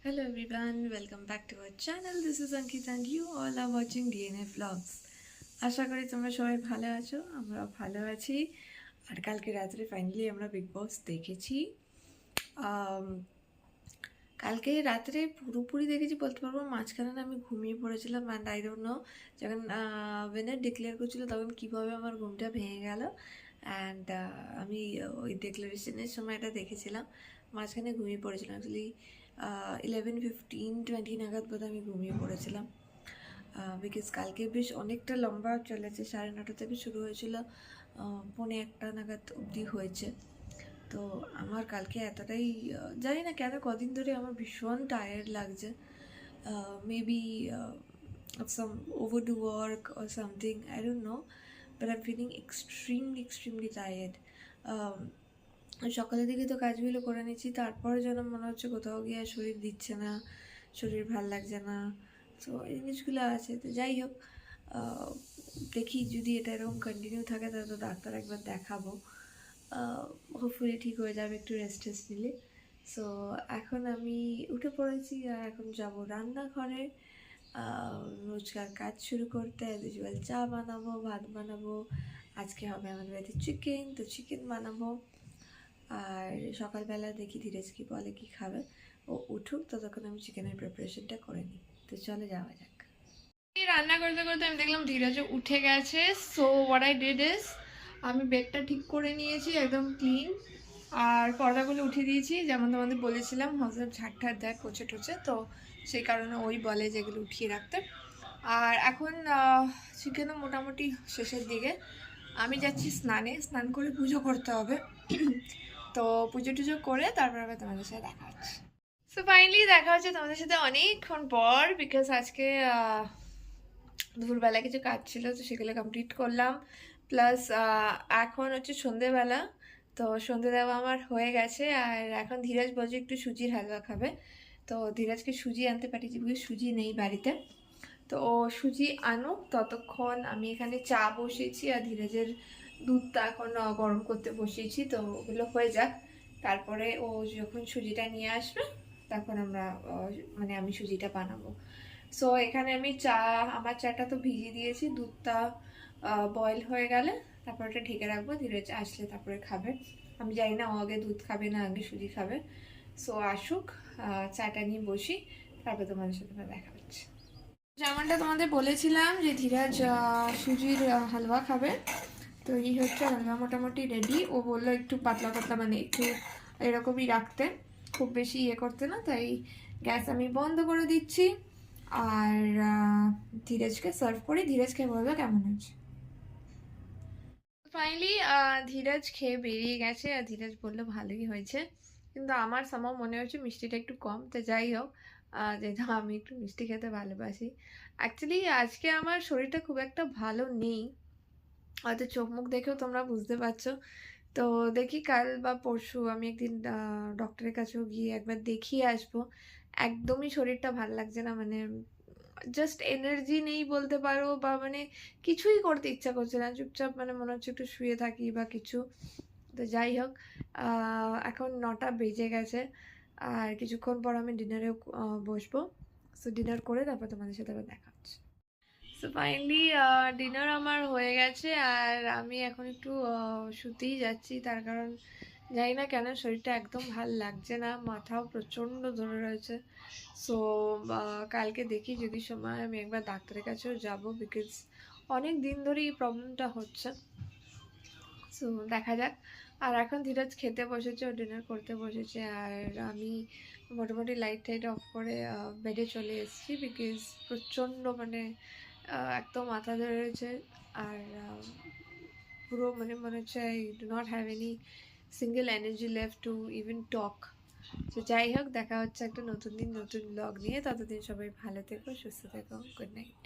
Hello everyone, welcome back to our channel. This is Ankita and you all are watching DNA Vlogs. আশা করি তোমরা সবাই ভালো আছো, আমরা ভালো আছি। আর কালকে রাত্রে ফাইনালি আমরা বিগ বস দেখেছি। কালকে রাত্রে পুরোপুরি দেখেছি বলতে পারবো, মাঝখানে আমি ঘুমিয়ে পড়েছিলাম অ্যান্ড আই ডোন্ট নো যখন উইনার ডিক্লেয়ার করছিল তখন কীভাবে আমার ঘুমটা ভেঙে গেল। অ্যান্ড আমি ওই ডিক্লারেশনের সময় এটা দেখেছিলাম, মাঝখানে ঘুমিয়ে পড়েছিলাম। অ্যাকচুয়ালি 11:15-20 নাগাদ বোধহয় আমি ঘুমিয়ে পড়েছিলাম, বিকজ কালকে বেশ অনেকটা লম্বা চলেছে। 9:30 থেকে শুরু হয়েছিল, 1:45 নাগাদ অবধি হয়েছে। তো আমার কালকে এতটাই জানি না কেন কদিন ধরে আমার ভীষণ টায়ার্ড লাগছে। Maybe some overdo work or something, I don't know, but I am feeling extremely tired. সকালের দিকে তো কাজগুলো করে নিচ্ছি, তারপরে যেন মনে হচ্ছে কোথাও গিয়ে শরীর দিচ্ছে না, শরীর ভাল লাগছে না। তো এই জিনিসগুলো আছে। তো যাই হোক, দেখি যদি এটা এরকম কন্টিনিউ থাকে তাহলে তো ডাক্তার একবার দেখাবো। হোপফুলি ঠিক হয়ে যাবে একটু রেস্ট নিলে। সো এখন আমি উঠে পড়েছি আর এখন যাব রান্নাঘরে রোজকার কাজ শুরু করতে। অ্যাজ ইউজুয়াল চা বানাবো, ভাত বানাবো, আজকে হবে আমাদের বাড়িতে চিকেন, তো চিকেন বানাবো। আর সকালবেলা দেখি ধীরেজ কি বলে কি খাবে, ও উঠুক ততক্ষণ আমি চিকেনের প্রিপারেশনটা করে নিই। তো চলে যাওয়া যাক। রান্না করতে করতে আমি দেখলাম ধীরজ উঠে গেছে। So what I did is, আমি বেডটা ঠিক করে নিয়েছি একদম ক্লিন, আর পর্দাগুলো উঠিয়ে দিয়েছি যেমন তোমাদের বলেছিলাম। হজরত ঝাড় দেয় পোছে টোছে, তো সেই কারণে ওই বলে যেগুলো উঠিয়ে রাখতে। আর এখন চিকেনও মোটামুটি শেষের দিকে, আমি যাচ্ছি স্নান করে পুজো করতে হবে। তো পুজো টুজো করে তারপর আবার তোমাদের সাথে দেখা হচ্ছে। সো ফাইনালি দেখা হচ্ছে তোমাদের সাথে অনেকক্ষণ পর, বিকজ আজকে দুপুরবেলা কিছু কাজ ছিল, তো সেগুলো কমপ্লিট করলাম। প্লাস এখন হচ্ছে সন্ধেবেলা, তো সন্ধে দেওয়া আমার হয়ে গেছে। আর এখন ধীরাজ বলছে একটু সুজির হালুয়া খাবে, তো ধীরাজকে সুজি আনতে পাঠিয়েছি, বিকজ সুজি নেই বাড়িতে। তো ও সুজি আনুক, ততক্ষণ আমি এখানে চা বসিয়েছি আর ধীরাজের দুধটা এখন গরম করতে বসিয়েছি। তো ওগুলো হয়ে যাক, তারপরে ও যখন সুজিটা নিয়ে আসবে তখন আমরা মানে আমি সুজিটা বানাবো। সো এখানে আমি আমার চাটা তো ভিজিয়ে দিয়েছি, দুধটা বয়েল হয়ে গেলে তারপর ওটা ঢেকে রাখবো, ধীরাজ আসলে তারপরে খাবে। আমি জানি না ও আগে দুধ খাবে না আগে সুজি খাবে। সো আসুক, চাটা নিয়ে বসি, তারপর তোমাদের সাথে দেখা হচ্ছে। যেমনটা তোমাদের বলেছিলাম যে ধীরাজ সুজির হালুয়া খাবে, তো এই হচ্ছে হালুয়া মোটামুটি রেডি। ও বললো একটু পাতলা পাতলা, মানে একটু এরকমই রাখতে, খুব বেশি ইয়ে করতে না, তাই গ্যাস আমি বন্ধ করে দিচ্ছি। আর ধীরাজকে সার্ভ করি, ধীরাজ খেয়ে বলবে কেমন হয়েছে। ফাইনালি ধীরাজ খেয়ে বেরিয়ে গেছে আর ধীরাজ বললো ভালোই হয়েছে, কিন্তু আমার সামাও মনে হচ্ছে মিষ্টিটা একটু কম। তো যাই হোক, যেহেতু আমি একটু মিষ্টি খেতে ভালোবাসি। অ্যাকচুয়ালি আজকে আমার শরীরটা খুব একটা ভালো নেই, হয়তো চোখ মুখ দেখেও তোমরা বুঝতে পারছো। তো দেখি কাল বা পরশু আমি একদিন ডক্টরের কাছেও গিয়ে একবার দেখিয়ে আসবো। একদমই শরীরটা ভাল লাগছে না, মানে জাস্ট এনার্জি নেই বলতে পারো, বা মানে কিছুই করতে ইচ্ছা করছে না, চুপচাপ মানে মনে হচ্ছে একটু শুয়ে থাকি বা কিছু। তো যাই হোক, এখন 9টা বেজে গেছে আর কিছুক্ষণ পর আমি ডিনারেও বসবো। সো ডিনার করে তারপর তোমাদের সাথে আবার দেখা হচ্ছে। সো ফাইনালি ডিনার আমার হয়ে গেছে আর আমি এখন একটু শুতেই যাচ্ছি, তার কারণ জানি না কেন শরীরটা একদম ভাল লাগছে না, মাথাও প্রচণ্ড ধরে রয়েছে। সো কালকে দেখি যদি সময় আমি একবার ডাক্তারের কাছেও যাব, বিকজ অনেক দিন ধরে এই প্রবলেমটা হচ্ছে। সো দেখা যাক। আর এখন ধীরাজ খেতে বসেছে, ও ডিনার করতে বসেছে, আর আমি মোটামুটি লাইট টাইট অফ করে বেডে চলে এসেছি, বিকজ প্রচণ্ড মানে একদম মাথা ধরে রয়েছে। আর পুরো মানে মনে হচ্ছে I do not have any single energy left to even টক। তো যাই হোক, দেখা হচ্ছে একটা নতুন দিন নতুন ব্লগ নিয়ে। ততদিন সবাই ভালো থেকো, সুস্থ থেকো, গুড নাইট।